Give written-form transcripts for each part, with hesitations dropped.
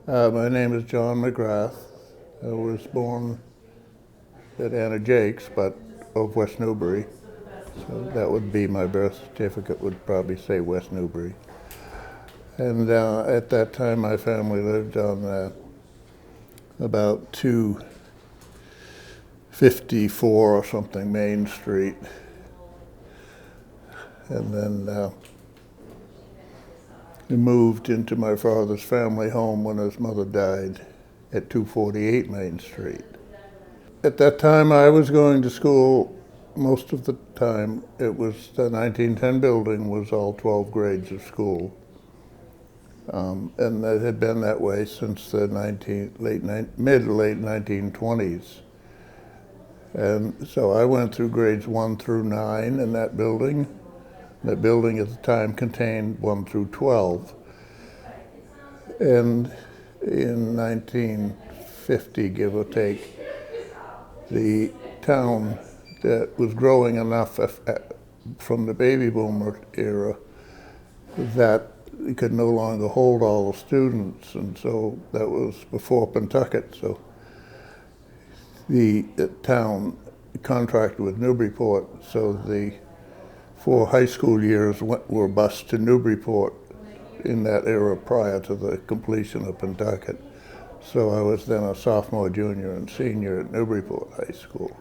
My name is John McGrath. I was born at Anna Jakes, but of West Newbury. So that would be my birth certificate would probably say West Newbury. And at that time, my family lived on about 254 or something Main Street. And then we moved into my father's family home when his mother died at 248 Main Street. At that time, I was going to school most of the time. It was the 1910 building was all 12 grades of school. And it had been that way since the mid to late 1920s. And so I went through grades 1 through 9 in that building. That building at the time contained 1 through 12. And in 1950, give or take, the town that was growing enough from the baby boomer era that it could no longer hold all the students, and so that was before Pentucket. So the town contracted with Newburyport, so the 4 high school years were bused to Newburyport in that era prior to the completion of Pentucket. So I was then a sophomore, junior, and senior at Newburyport High School.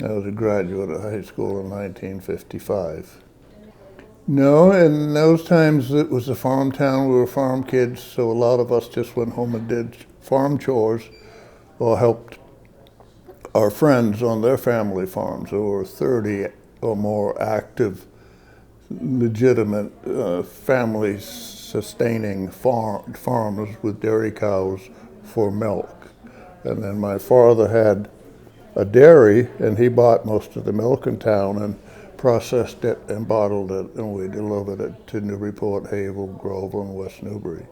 I was a graduate of high school in 1955. No, in those times it was a farm town. We were farm kids, so a lot of us just went home and did farm chores or helped our friends on their family farms. There were 30 or more active, legitimate families sustaining farms with dairy cows for milk. And then my father had a dairy, and he bought most of the milk in town and processed it and bottled it, and we delivered it to Newburyport, Havel, Groveland, and West Newbury.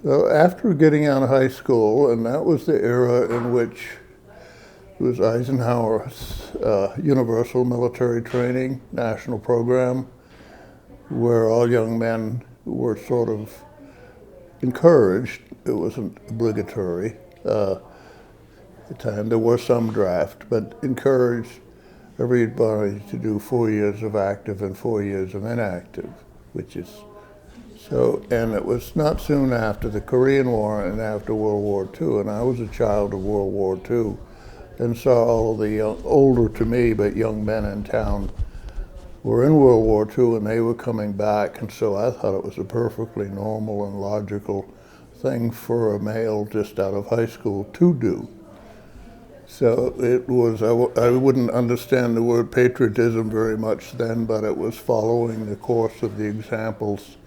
Well, after getting out of high school, and that was the era in which it was Eisenhower's Universal Military Training National Program, where all young men were sort of encouraged. It wasn't obligatory at the time. There was some draft, but encouraged everybody to do 4 years of active and 4 years of inactive, which is so, and it was not soon after the Korean War and after World War II, and I was a child of World War II and saw all of the older to me but young men in town were in World War II and they were coming back, and so I thought it was a perfectly normal and logical thing for a male just out of high school to do. So it was, I wouldn't understand the word patriotism very much then, but it was following the course of the examples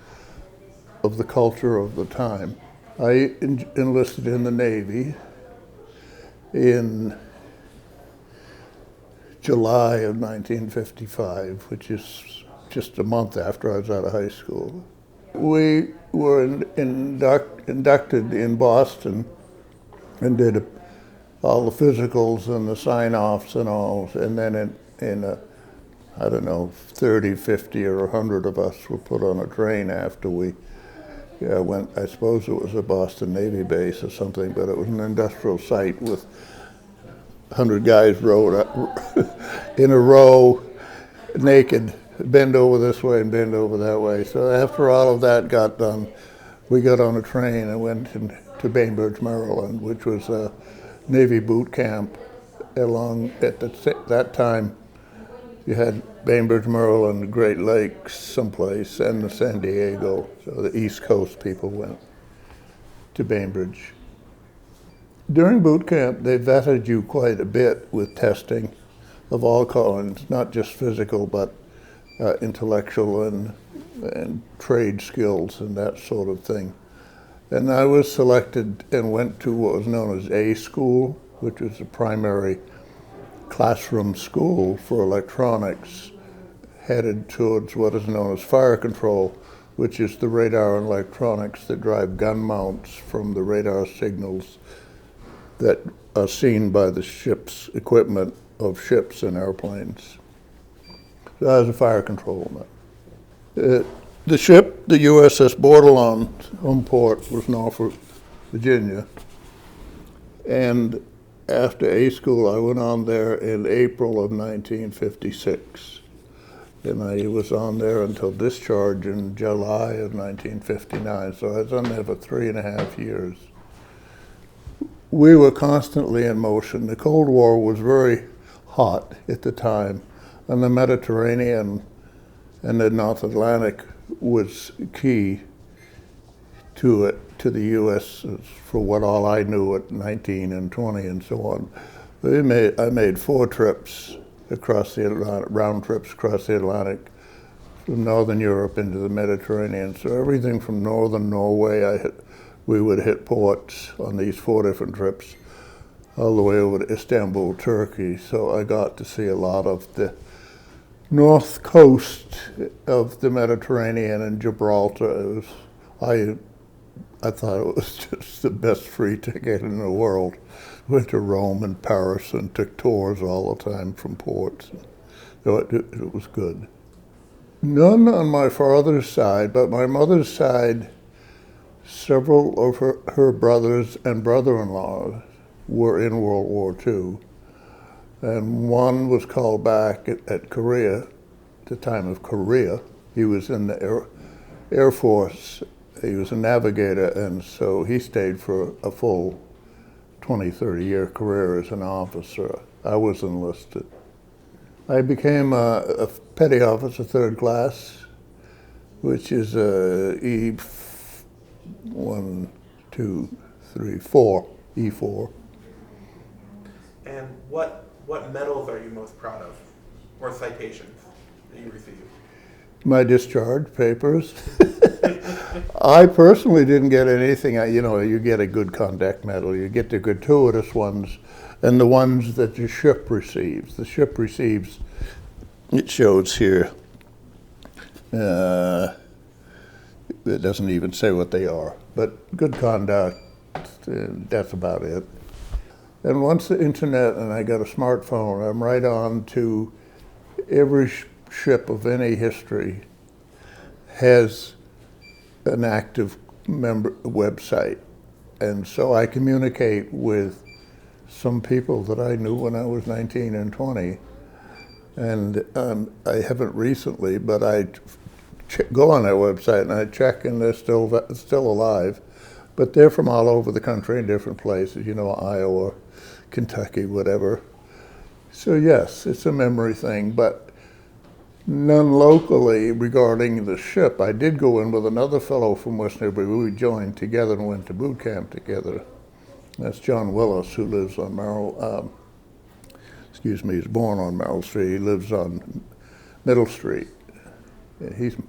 of the culture of the time. I enlisted in the Navy in July of 1955, which is just a month after I was out of high school. We were inducted in Boston and did all the physicals and the sign-offs and all, and then in I don't know, 30, 50, or 100 of us were put on a train after we went. I suppose it was a Boston Navy base or something, but it was an industrial site with 100 guys rowed up in a row, naked, bend over this way and bend over that way. So after all of that got done, we got on a train and went to Bainbridge, Maryland, which was a Navy boot camp along at that time. You had Bainbridge, Maryland, Great Lakes someplace, and the San Diego. So the East Coast people went to Bainbridge. During boot camp, they vetted you quite a bit with testing of all kinds, not just physical, but intellectual and trade skills and that sort of thing. And I was selected and went to what was known as A School, which was a primary classroom school for electronics, headed towards what is known as fire control, which is the radar and electronics that drive gun mounts from the radar signals that are seen by the ship's equipment of ships and airplanes. So I was a fire controlman. The ship, the USS Bordelon, home port was Norfolk, Virginia. And after A school, I went on there in April of 1956. And I was on there until discharge in July of 1959. So I was on there for 3.5 years. We were constantly in motion. The Cold War was very hot at the time, and the Mediterranean and the North Atlantic was key to it, to the U.S. for what all I knew at 19 and 20 and so on. I made 4 trips across the Atlantic, round trips across the Atlantic, from Northern Europe into the Mediterranean. So everything from northern Norway, we would hit ports on these 4 different trips, all the way over to Istanbul, Turkey. So I got to see a lot of the north coast of the Mediterranean and Gibraltar. I thought it was just the best free ticket in the world. Went to Rome and Paris and took tours all the time from ports. So it was good. None on my father's side, but my mother's side, several of her brothers and brother-in-law were in World War II. And one was called back at Korea, at the time of Korea. He was in the Air Force. He was a navigator, and so he stayed for a full 20, 30-year career as an officer. I was enlisted. I became a petty officer, 3rd class, which is E1, 2, 3, 4, E4. And what medals are you most proud of, or citations that you received? My discharge papers. I personally didn't get anything. You get a good conduct medal, you get the gratuitous ones, and the ones that the ship receives. The ship receives, it shows here, it doesn't even say what they are, but good conduct, that's about it. And once the internet and I got a smartphone, I'm right on to every ship of any history has an active member website. And so I communicate with some people that I knew when I was 19 and 20. And I haven't recently, but I go on their website and I check, and they're still alive. But they're from all over the country in different places, Iowa, Kentucky, whatever. So yes, it's a memory thing, but none locally regarding the ship. I did go in with another fellow from West Newbury. We joined together and went to boot camp together. That's John Willis, who lives on he's born on Merrill Street. He lives on Middle Street. He's a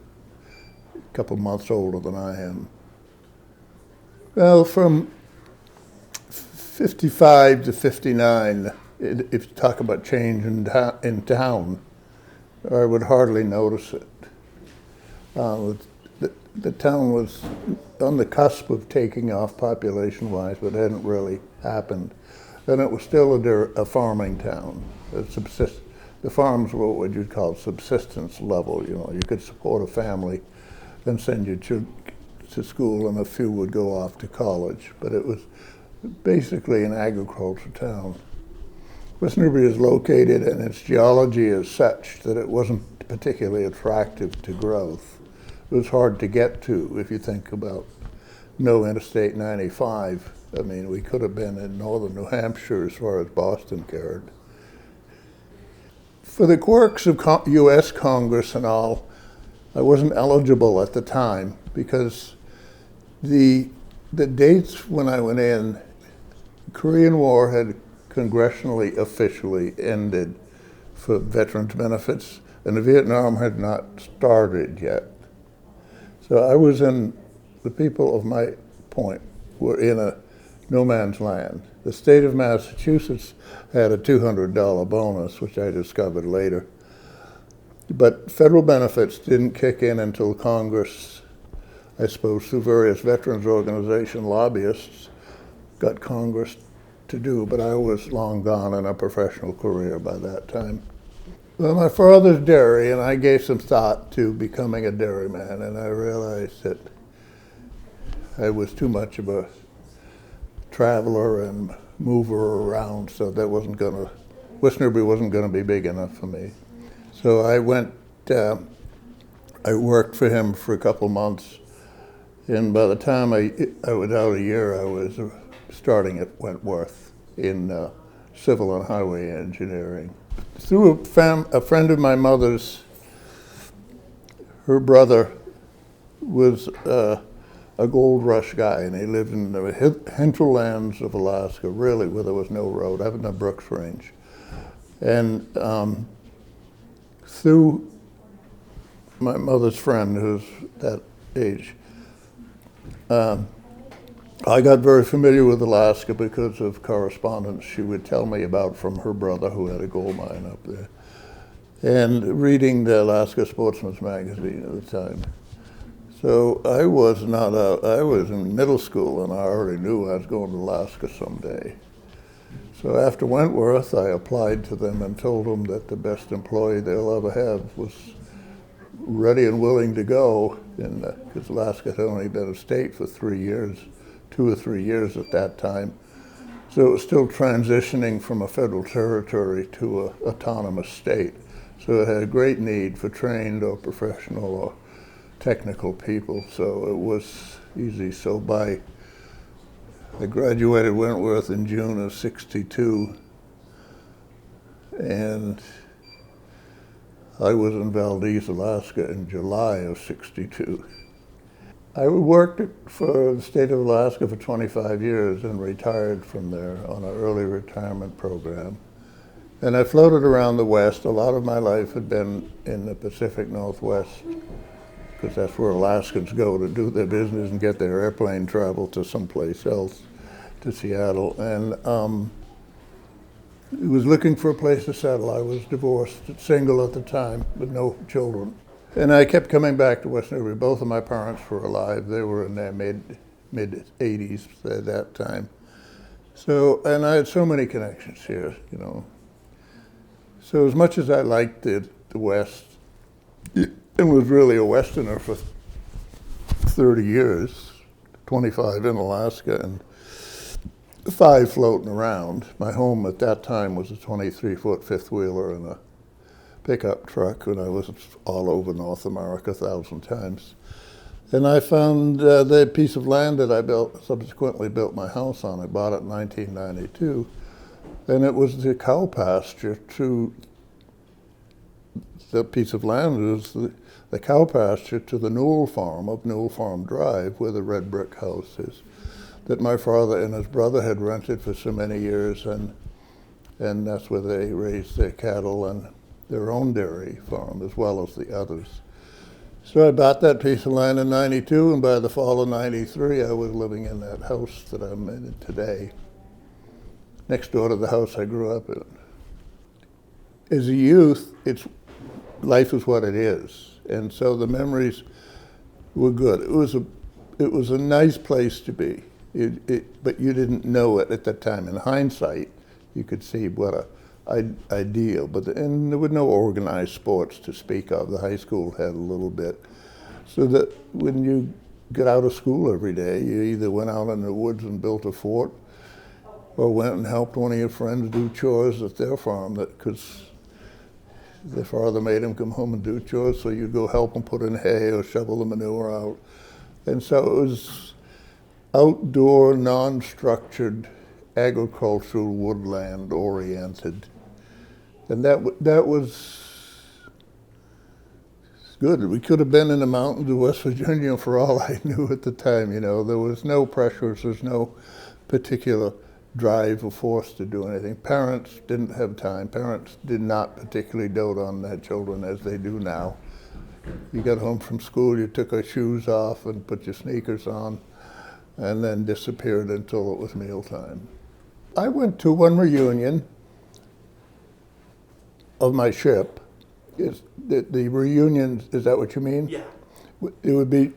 couple months older than I am. Well, from 55 to 59, if you talk about change in town, I would hardly notice it. The town was on the cusp of taking off population-wise, but it hadn't really happened. And it was still a farming town. The farms were what you'd call subsistence level. You could support a family and send your children to school, and a few would go off to college. But it was basically an agricultural town. West Newbury is located, and its geology is such that it wasn't particularly attractive to growth. It was hard to get to if you think about no Interstate 95. I mean, we could have been in northern New Hampshire as far as Boston cared. For the quirks of U.S. Congress and all, I wasn't eligible at the time because the dates when I went in, the Korean War had congressionally officially ended for veterans benefits, and the Vietnam had not started yet. So I was in, the people of my point were in a no man's land. The state of Massachusetts had a $200 bonus, which I discovered later. But federal benefits didn't kick in until Congress, I suppose through various veterans organization lobbyists, got Congress to do, but I was long gone in a professional career by that time. Well, my father's dairy, and I gave some thought to becoming a dairyman, and I realized that I was too much of a traveler and mover around, so that wasn't gonna, West Newbury wasn't gonna be big enough for me. So I went, I worked for him for a couple months, and by the time I was out a year, I was starting at Wentworth in civil and highway engineering. Through a friend of my mother's, her brother was a gold rush guy, and he lived in the hinterlands of Alaska, really, where there was no road, up in the Brooks Range. And through my mother's friend, who's that age, I got very familiar with Alaska because of correspondence she would tell me about from her brother, who had a gold mine up there, and reading the Alaska Sportsman's Magazine at the time. So I was in middle school, and I already knew I was going to Alaska someday. So after Wentworth, I applied to them and told them that the best employee they'll ever have was ready and willing to go, because Alaska had only been a state for 3 years, 2 or 3 years at that time. So it was still transitioning from a federal territory to an autonomous state. So it had a great need for trained or professional or technical people, so it was easy. So I graduated Wentworth in June of '62, and I was in Valdez, Alaska in July of '62. I worked for the state of Alaska for 25 years and retired from there on an early retirement program. And I floated around the West. A lot of my life had been in the Pacific Northwest, because that's where Alaskans go to do their business and get their airplane travel to someplace else, to Seattle. And I was looking for a place to settle. I was divorced, single at the time, with no children. And I kept coming back to West Newbury. Both of my parents were alive. They were in their mid-80s at that time. So, and I had so many connections here, you know. So as much as I liked the West, and was really a Westerner for 30 years, 25 in Alaska and 5 floating around. My home at that time was a 23-foot fifth wheeler and a pickup truck, and I was all over North America 1,000 times. And I found the piece of land that I subsequently built my house on. I bought it in 1992, and it was the cow pasture to the piece of land was the cow pasture to the Newell Farm up Newell Farm Drive, where the red brick house is, that my father and his brother had rented for so many years, and that's where they raised their cattle and their own dairy farm as well as the others. So I bought that piece of land in '92, and by the fall of '93, I was living in that house that I'm in today, next door to the house I grew up in. As a youth, life is what it is, and so the memories were good. It was a nice place to be, but you didn't know it at that time. In hindsight, you could see what an ideal, and there were no organized sports to speak of. The high school had a little bit, so that when you got out of school every day, you either went out in the woods and built a fort, or went and helped one of your friends do chores at their farm, because their father made him come home and do chores, so you'd go help him put in hay or shovel the manure out. And so it was outdoor, non-structured, agricultural, woodland oriented. And that was good. We could have been in the mountains of West Virginia for all I knew at the time, you know. There was no pressures, there's no particular drive or force to do anything. Parents didn't have time. Parents did not particularly dote on their children as they do now. You got home from school, you took your shoes off and put your sneakers on, and then disappeared until it was mealtime. I went to one reunion of my ship. The reunions, is that what you mean? Yeah. It would be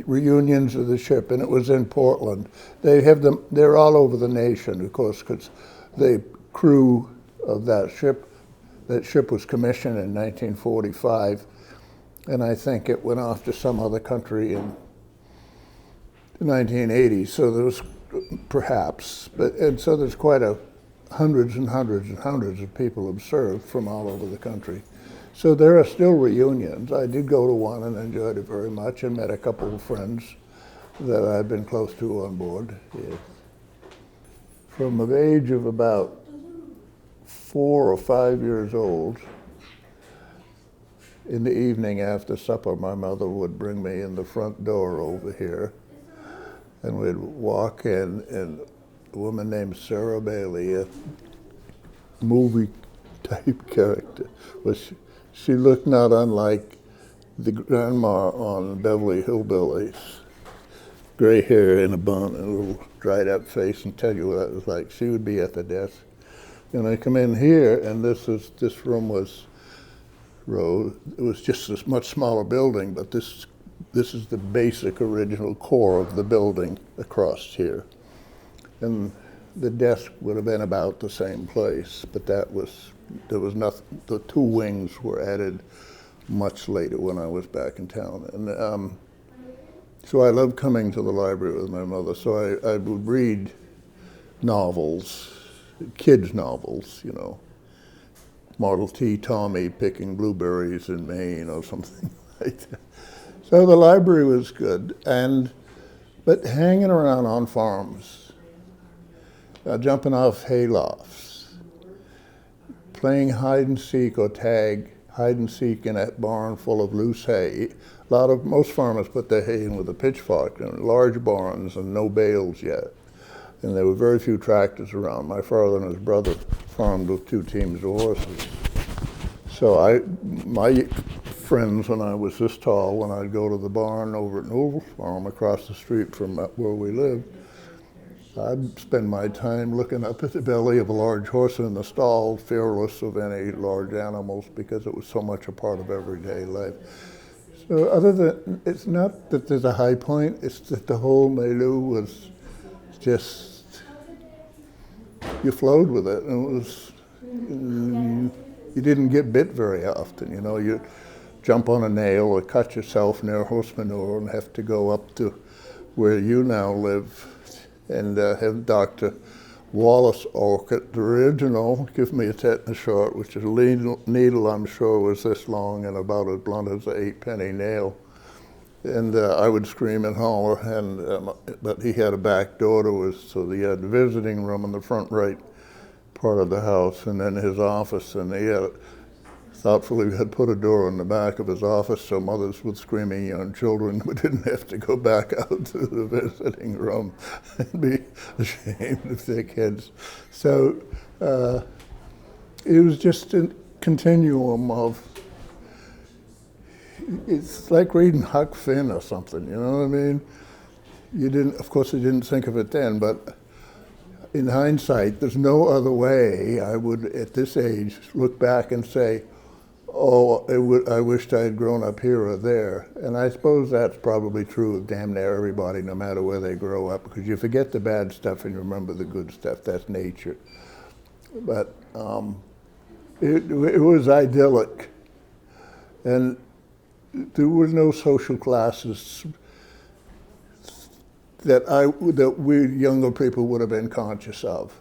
reunions of the ship, and it was in Portland. They have them, they're all over the nation, of course, because the crew of that ship was commissioned in 1945, and I think it went off to some other country in the 1980s. So there was perhaps, and so there's quite a hundreds and hundreds and hundreds of people observed from all over the country. So there are still reunions. I did go to one and enjoyed it very much and met a couple of friends that I've been close to on board. Yes. From the age of about 4 or 5 years old, in the evening after supper, my mother would bring me in the front door over here, and we'd walk in, and a woman named Sarah Bailey, a movie-type character, she looked not unlike the grandma on Beverly Hillbillies. Gray hair in a bun and a little dried-up face, and tell you what that was like. She would be at the desk. And I come in here, and this room was it was just a much smaller building, but this is the basic original core of the building across here. And the desk would have been about the same place, but there was nothing. The two wings were added much later when I was back in town. And so I loved coming to the library with my mother. So I would read novels, kids' novels, you know. Model T Tommy picking blueberries in Maine or something like that. So the library was good, but hanging around on farms, jumping off haylofts, playing hide and seek or tag, hide and seek in that barn full of loose hay. Most farmers put their hay in with a pitchfork in large barns and no bales yet. And there were very few tractors around. My father and his brother farmed with 2 teams of horses. So my friends, when I was this tall, when I'd go to the barn over at Noble Farm across the street from where we lived, I'd spend my time looking up at the belly of a large horse in the stall, fearless of any large animals, because it was so much a part of everyday life. So it's not that there's a high point, it's that the whole milieu was just, you flowed with it, and it was, you didn't get bit very often, you know. You jump on a nail or cut yourself near horse manure and have to go up to where you now live and have Dr. Wallace Orcutt, the original, give me a tetanus shot, which is a needle I'm sure was this long and about as blunt as an 8-penny nail. And I would scream and holler, but he had a back door so he had the visiting room in the front right part of the house, and then his office, and he had thoughtfully had put a door in the back of his office so mothers with screaming young children didn't have to go back out to the visiting room and be ashamed of their kids. So it was just a continuum of, it's like reading Huck Finn or something, you know what I mean? Of course I didn't think of it then, but in hindsight, there's no other way I would, at this age, look back and say, oh, I wished I had grown up here or there. And I suppose that's probably true of damn near everybody, no matter where they grow up, because you forget the bad stuff and you remember the good stuff. That's nature. But it was idyllic. And there were no social classes that we younger people would have been conscious of.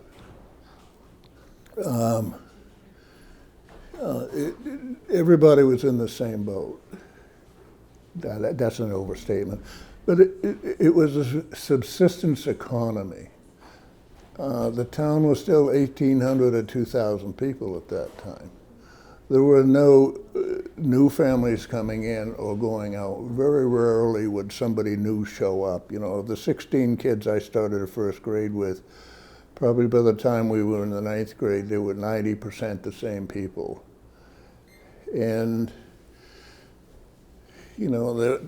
Everybody was in the same boat. That's an overstatement. But it was a subsistence economy. The town was still 1,800 or 2,000 people at that time. There were no new families coming in or going out. Very rarely would somebody new show up. You know, of the 16 kids I started at first grade with, probably by the time we were in the 9th grade, they were 90% the same people. And, you know,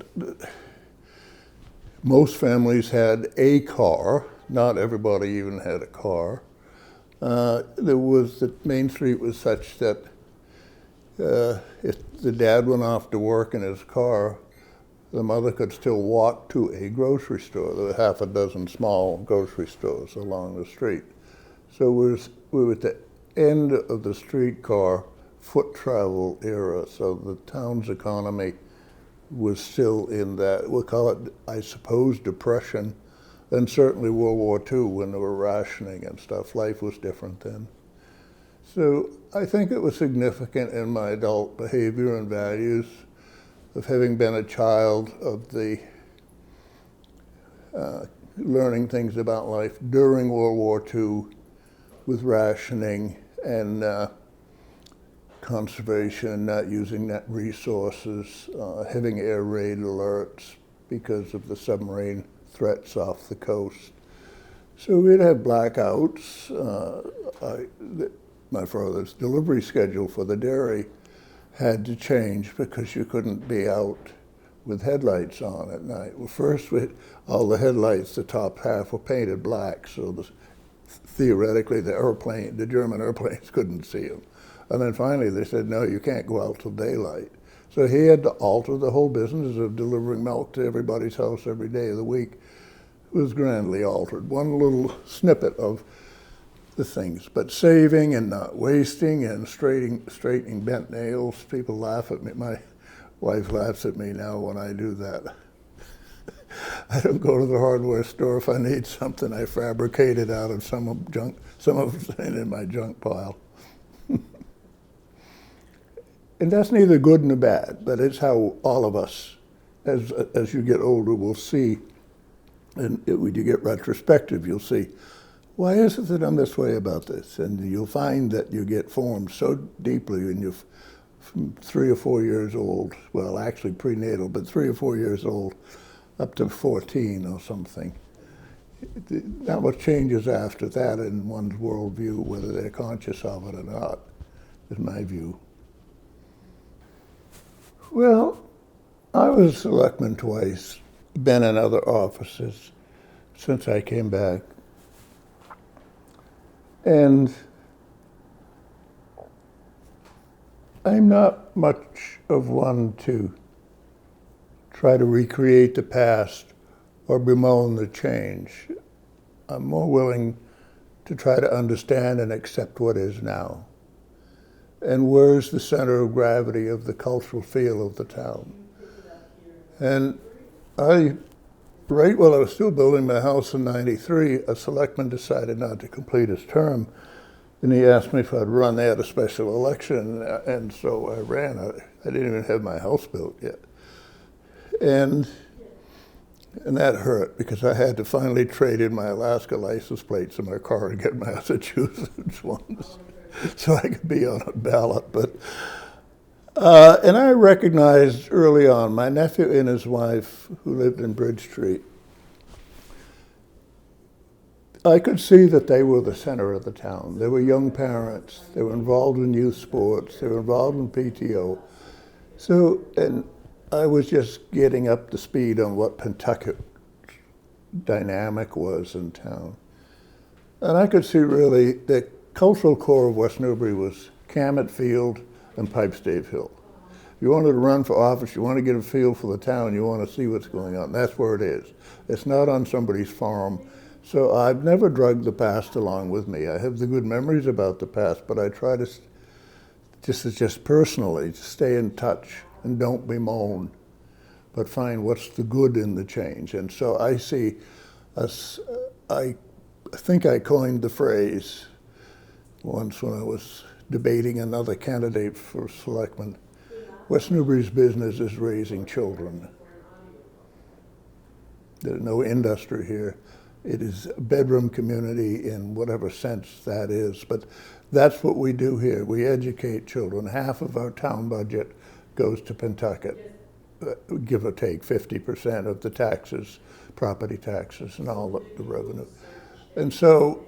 most families had a car. Not everybody even had a car. The main street was such that if the dad went off to work in his car, the mother could still walk to a grocery store. There were half a dozen small grocery stores along the street. So we were at the end of the streetcar foot travel era, so the town's economy was still in that, we'll call it, I suppose, depression And certainly World War II, when there were rationing and stuff, life was different then. So I think it was significant in my adult behavior and values of having been a child of the learning things about life during World War II with rationing and conservation, not using net resources, having air raid alerts because of the submarine threats off the coast. So we'd have blackouts. My father's delivery schedule for the dairy had to change because you couldn't be out with headlights on at night. Well, first, all the headlights, the top half were painted black, so theoretically the German airplanes couldn't see them. And then finally they said, no, you can't go out till daylight. So he had to alter the whole business of delivering milk to everybody's house every day of the week. It was grandly altered. One little snippet of the things, but saving and not wasting and straightening bent nails. People laugh at me. My wife laughs at me now when I do that. I don't go to the hardware store if I need something. I fabricate it out of some of it's in my junk pile. And that's neither good nor bad, but it's how all of us, as you get older, will see. And when you get retrospective, you'll see, why is it that I'm this way about this? And you'll find that you get formed so deeply when you're from 3 or 4 years old, well, actually prenatal, but 3 or 4 years old, up to 14 or something. Not much changes after that in one's worldview, whether they're conscious of it or not, is my view. Well, I was selectman twice, been in other offices since I came back. And I'm not much of one to try to recreate the past or bemoan the change. I'm more willing to try to understand and accept what is now. And where's the center of gravity of the cultural feel of the town? And right while I was still building my house in '93, a selectman decided not to complete his term. And he asked me if I'd run. They had a special election, and so I ran. I didn't even have my house built yet. And that hurt because I had to finally trade in my Alaska license plates in my car to get Massachusetts ones so I could be on a ballot. But and I recognized early on, my nephew and his wife, who lived in Bridge Street, I could see that they were the center of the town. They were young parents. They were involved in youth sports. They were involved in PTO. So, and I was just getting up to speed on what Pentucket dynamic was in town. And I could see really the cultural core of West Newbury was Cammett Field and Pipestave Hill. If you wanted to run for office, you want to get a feel for the town, you want to see what's going on. That's where it is. It's not on somebody's farm. So I've never dragged the past along with me. I have the good memories about the past, but I try to just personally to stay in touch and don't bemoan, but find what's the good in the change. And so I see us, I think I coined the phrase once when I was debating another candidate for selectman. West Newbury's business is raising children. There's no industry here. It is a bedroom community in whatever sense that is, but that's what we do here. We educate children. Half of our town budget goes to Pentucket, give or take 50% of the taxes, property taxes and all the revenue. And so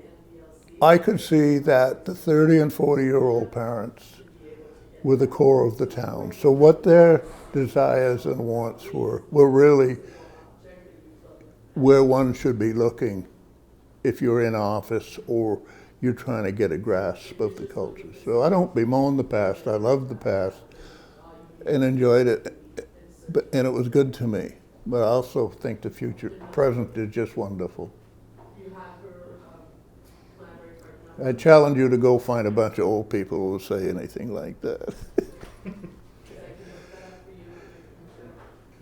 I could see that the 30 and 40-year-old parents were the core of the town. So what their desires and wants were really where one should be looking if you're in office or you're trying to get a grasp of the culture. So I don't bemoan the past. I love the past and enjoyed it, and it was good to me. But I also think the present is just wonderful. I challenge you to go find a bunch of old people who will say anything like that.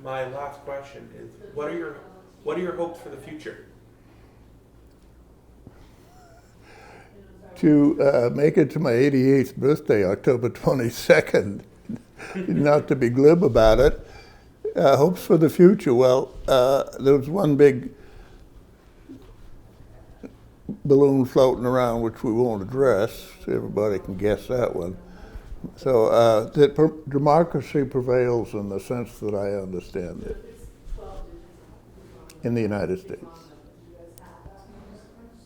My last question is, what are your hopes for the future? to make it to my 88th birthday, October 22nd. Not to be glib about it. Hopes for the future. Well, there was one big balloon floating around, which we won't address. Everybody can guess that one. So that democracy prevails in the sense that I understand it in the United States.